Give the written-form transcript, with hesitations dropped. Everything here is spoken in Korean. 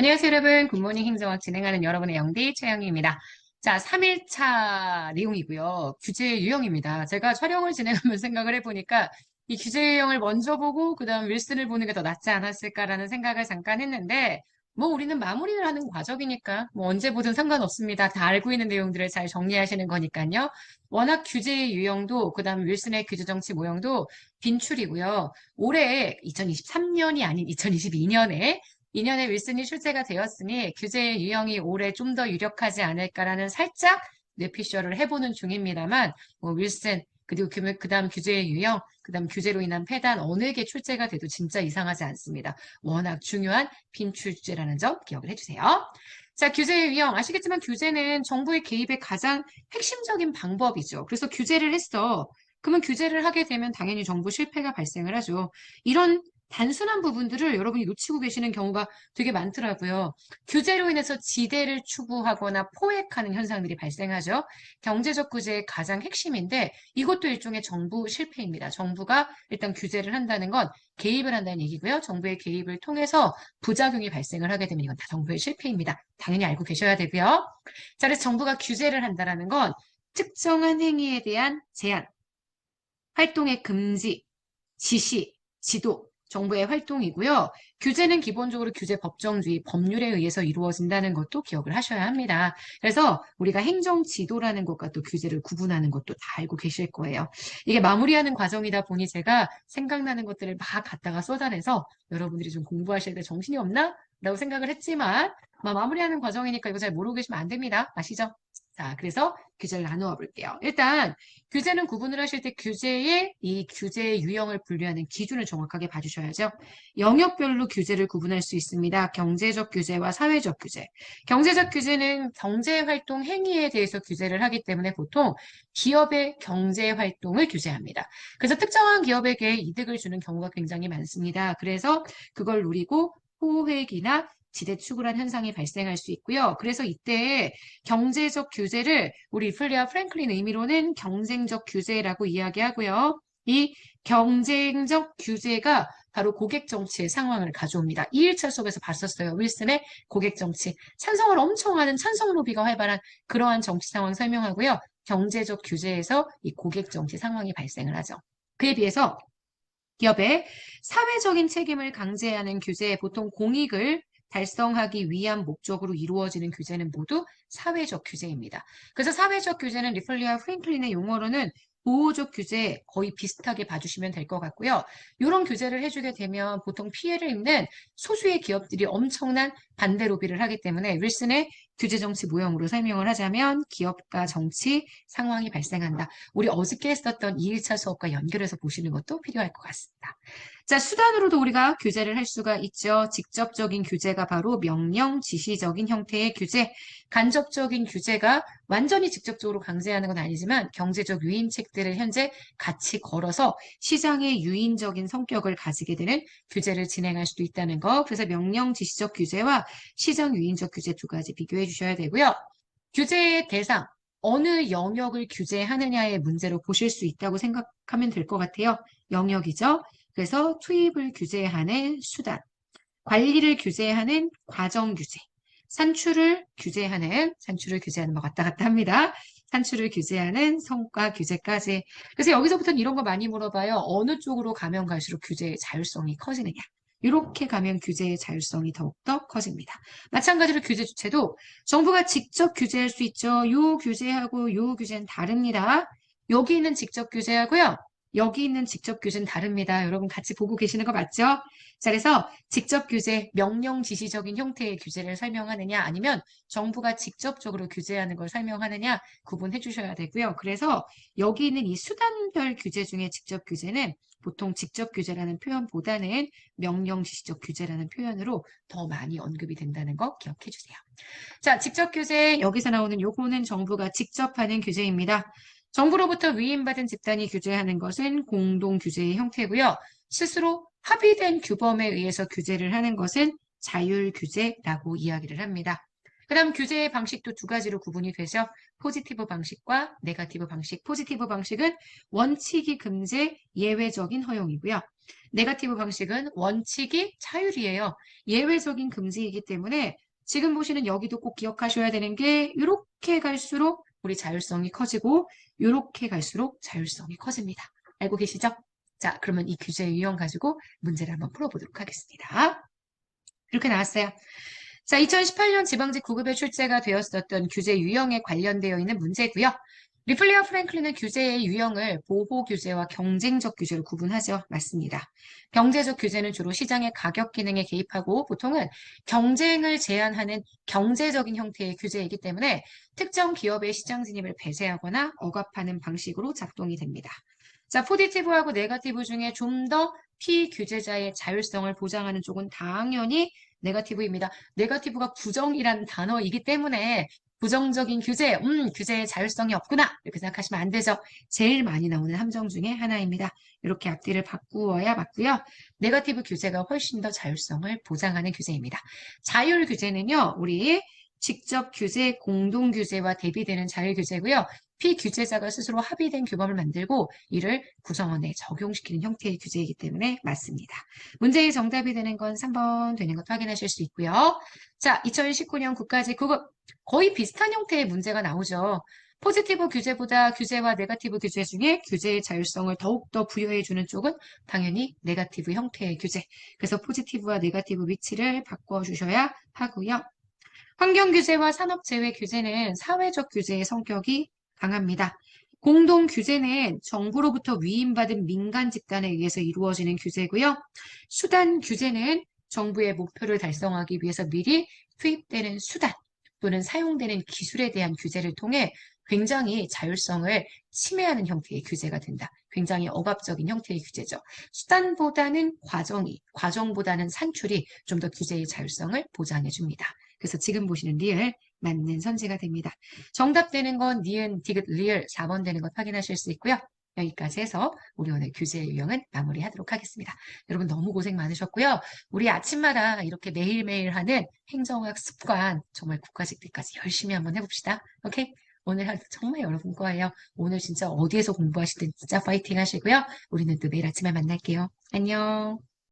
안녕하세요, 여러분. 굿모닝 행정학 진행하는 여러분의 영디 최영희입니다. 자, 3일차 내용이고요. 규제 유형입니다. 제가 촬영을 진행하면서 생각을 해보니까 이 규제 유형을 먼저 보고 그다음 윌슨을 보는 게 더 낫지 않았을까라는 생각을 잠깐 했는데 뭐 우리는 마무리를 하는 과정이니까 뭐 언제 보든 상관없습니다. 다 알고 있는 내용들을 잘 정리하시는 거니까요. 워낙 규제 유형도 그다음 윌슨의 규제 정치 모형도 빈출이고요. 올해 2023년이 아닌 2022년에 2년에 윌슨이 출제가 되었으니 규제 유형이 올해 좀 더 유력하지 않을까라는 살짝 뇌피셜을 해보는 중입니다만 뭐 윌슨 그리고 그다음 규제 유형 그다음 규제로 인한 폐단 어느 게 출제가 돼도 진짜 이상하지 않습니다. 워낙 중요한 빈출제라는 점 기억을 해주세요. 자, 규제 유형 아시겠지만 규제는 정부의 개입의 가장 핵심적인 방법이죠. 그래서 규제를 했어. 그러면 규제를 하게 되면 당연히 정부 실패가 발생을 하죠. 이런 단순한 부분들을 여러분이 놓치고 계시는 경우가 되게 많더라고요. 규제로 인해서 지대를 추구하거나 포획하는 현상들이 발생하죠. 경제적 규제의 가장 핵심인데 이것도 일종의 정부 실패입니다. 정부가 일단 규제를 한다는 건 개입을 한다는 얘기고요. 정부의 개입을 통해서 부작용이 발생을 하게 되면 이건 다 정부의 실패입니다. 당연히 알고 계셔야 되고요. 자, 그래서 정부가 규제를 한다는 건 특정한 행위에 대한 제한, 활동의 금지, 지시, 지도, 정부의 활동이고요. 규제는 기본적으로 규제 법정주의, 법률에 의해서 이루어진다는 것도 기억을 하셔야 합니다. 그래서 우리가 행정 지도라는 것과 또 규제를 구분하는 것도 다 알고 계실 거예요. 이게 마무리하는 과정이다 보니 제가 생각나는 것들을 막 갖다가 쏟아내서 여러분들이 좀 공부하실 때 정신이 없나? 라고 생각을 했지만 마무리하는 과정이니까 이거 잘 모르고 계시면 안 됩니다. 아시죠? 자, 그래서 규제를 나누어 볼게요. 일단 규제는 구분을 하실 때 규제의 이 규제 유형을 분류하는 기준을 정확하게 봐주셔야죠. 영역별로 규제를 구분할 수 있습니다. 경제적 규제와 사회적 규제. 경제적 규제는 경제활동 행위에 대해서 규제를 하기 때문에 보통 기업의 경제활동을 규제합니다. 그래서 특정한 기업에게 이득을 주는 경우가 굉장히 많습니다. 그래서 그걸 노리고 포획이나 지대 추구란 현상이 발생할 수 있고요. 그래서 이때 경제적 규제를 우리 플리아 프랭클린 의미로는 경쟁적 규제라고 이야기하고요. 이 경쟁적 규제가 바로 고객 정치의 상황을 가져옵니다. 2일차 수업에서 봤었어요. 윌슨의 고객 정치. 찬성을 엄청 하는 찬성 로비가 활발한 그러한 정치 상황 설명하고요. 경제적 규제에서 이 고객 정치 상황이 발생을 하죠. 그에 비해서 기업의 사회적인 책임을 강제하는 규제, 보통 공익을 달성하기 위한 목적으로 이루어지는 규제는 모두 사회적 규제입니다. 그래서 사회적 규제는 리플리아 프랭클린의 용어로는 보호적 규제 거의 비슷하게 봐주시면 될 것 같고요. 이런 규제를 해주게 되면 보통 피해를 입는 소수의 기업들이 엄청난 반대 로비를 하기 때문에 윌슨의 규제 정치 모형으로 설명을 하자면 기업과 정치 상황이 발생한다. 우리 어저께 했었던 2일차 수업과 연결해서 보시는 것도 필요할 것 같습니다. 자, 수단으로도 우리가 규제를 할 수가 있죠. 직접적인 규제가 바로 명령, 지시적인 형태의 규제, 간접적인 규제가 완전히 직접적으로 강제하는 건 아니지만 경제적 유인책들을 현재 같이 걸어서 시장의 유인적인 성격을 가지게 되는 규제를 진행할 수도 있다는 거. 그래서 명령, 지시적 규제와 시장 유인적 규제 두 가지 비교해 주셔야 되고요. 규제의 대상, 어느 영역을 규제하느냐의 문제로 보실 수 있다고 생각하면 될 것 같아요. 영역이죠. 그래서 투입을 규제하는 수단, 관리를 규제하는 과정 규제, 산출을 규제하는 뭐 왔다 갔다 합니다. 산출을 규제하는 성과 규제까지. 그래서 여기서부터는 이런 거 많이 물어봐요. 어느 쪽으로 가면 갈수록 규제의 자율성이 커지느냐. 이렇게 가면 규제의 자율성이 더욱더 커집니다. 마찬가지로 규제 주체도 정부가 직접 규제할 수 있죠. 요 규제하고 요 규제는 다릅니다. 여기 있는 직접 규제하고요. 여기 있는 직접 규제는 다릅니다. 여러분 같이 보고 계시는 거 맞죠? 자, 그래서 직접 규제, 명령 지시적인 형태의 규제를 설명하느냐 아니면 정부가 직접적으로 규제하는 걸 설명하느냐 구분해 주셔야 되고요. 그래서 여기 있는 이 수단별 규제 중에 직접 규제는 보통 직접 규제라는 표현보다는 명령 지시적 규제라는 표현으로 더 많이 언급이 된다는 거 기억해 주세요. 자, 직접 규제 여기서 나오는 요거는 정부가 직접 하는 규제입니다. 정부로부터 위임받은 집단이 규제하는 것은 공동 규제의 형태고요. 스스로 합의된 규범에 의해서 규제를 하는 것은 자율 규제라고 이야기를 합니다. 그다음 규제의 방식도 두 가지로 구분이 되죠. 포지티브 방식과 네거티브 방식. 포지티브 방식은 원칙이 금지, 예외적인 허용이고요. 네거티브 방식은 원칙이 자율이에요. 예외적인 금지이기 때문에 지금 보시는 여기도 꼭 기억하셔야 되는 게 이렇게 갈수록 우리 자율성이 커지고 이렇게 갈수록 자율성이 커집니다. 알고 계시죠? 자, 그러면 이 규제 유형 가지고 문제를 한번 풀어보도록 하겠습니다. 이렇게 나왔어요. 자, 2018년 지방직 9급에 출제가 되었었던 규제 유형에 관련되어 있는 문제고요. 리플리와 프랭클린은 규제의 유형을 보호 규제와 경쟁적 규제로 구분하죠. 맞습니다. 경제적 규제는 주로 시장의 가격 기능에 개입하고 보통은 경쟁을 제한하는 경제적인 형태의 규제이기 때문에 특정 기업의 시장 진입을 배제하거나 억압하는 방식으로 작동이 됩니다. 자, 포지티브하고 네거티브 중에 좀 더 피규제자의 자율성을 보장하는 쪽은 당연히 네거티브입니다. 네거티브가 부정이라는 단어이기 때문에 부정적인 규제, 규제의 자율성이 없구나 이렇게 생각하시면 안 되죠. 제일 많이 나오는 함정 중에 하나입니다. 이렇게 앞뒤를 바꾸어야 맞고요. 네거티브 규제가 훨씬 더 자율성을 보장하는 규제입니다. 자율 규제는요, 우리 직접 규제, 공동 규제와 대비되는 자율 규제고요. 피규제자가 스스로 합의된 규범을 만들고 이를 구성원에 적용시키는 형태의 규제이기 때문에 맞습니다. 문제의 정답이 되는 건 3번 되는 것도 확인하실 수 있고요. 자, 2019년 국가직 9급 거의 비슷한 형태의 문제가 나오죠. 포지티브 규제보다 규제와 네거티브 규제 중에 규제의 자율성을 더욱더 부여해주는 쪽은 당연히 네거티브 형태의 규제. 그래서 포지티브와 네거티브 위치를 바꿔주셔야 하고요. 환경규제와 산업재해 규제는 사회적 규제의 성격이 강합니다. 공동 규제는 정부로부터 위임받은 민간 집단에 의해서 이루어지는 규제고요. 수단 규제는 정부의 목표를 달성하기 위해서 미리 투입되는 수단 또는 사용되는 기술에 대한 규제를 통해 굉장히 자율성을 침해하는 형태의 규제가 된다. 굉장히 억압적인 형태의 규제죠. 수단보다는 과정보다는 산출이 좀 더 규제의 자율성을 보장해 줍니다. 그래서 지금 보시는 리을 맞는 선지가 됩니다. 정답 되는 건 니은, 디귿, 리을 4번 되는 것 확인하실 수 있고요. 여기까지 해서 우리 오늘 규제 유형은 마무리하도록 하겠습니다. 여러분 너무 고생 많으셨고요. 우리 아침마다 이렇게 매일매일 하는 행정학 습관 정말 국가직 때까지 열심히 한번 해봅시다. 오케이? 오늘 하루 정말 여러분 거예요. 오늘 진짜 어디에서 공부하시든 진짜 파이팅 하시고요. 우리는 또 내일 아침에 만날게요. 안녕.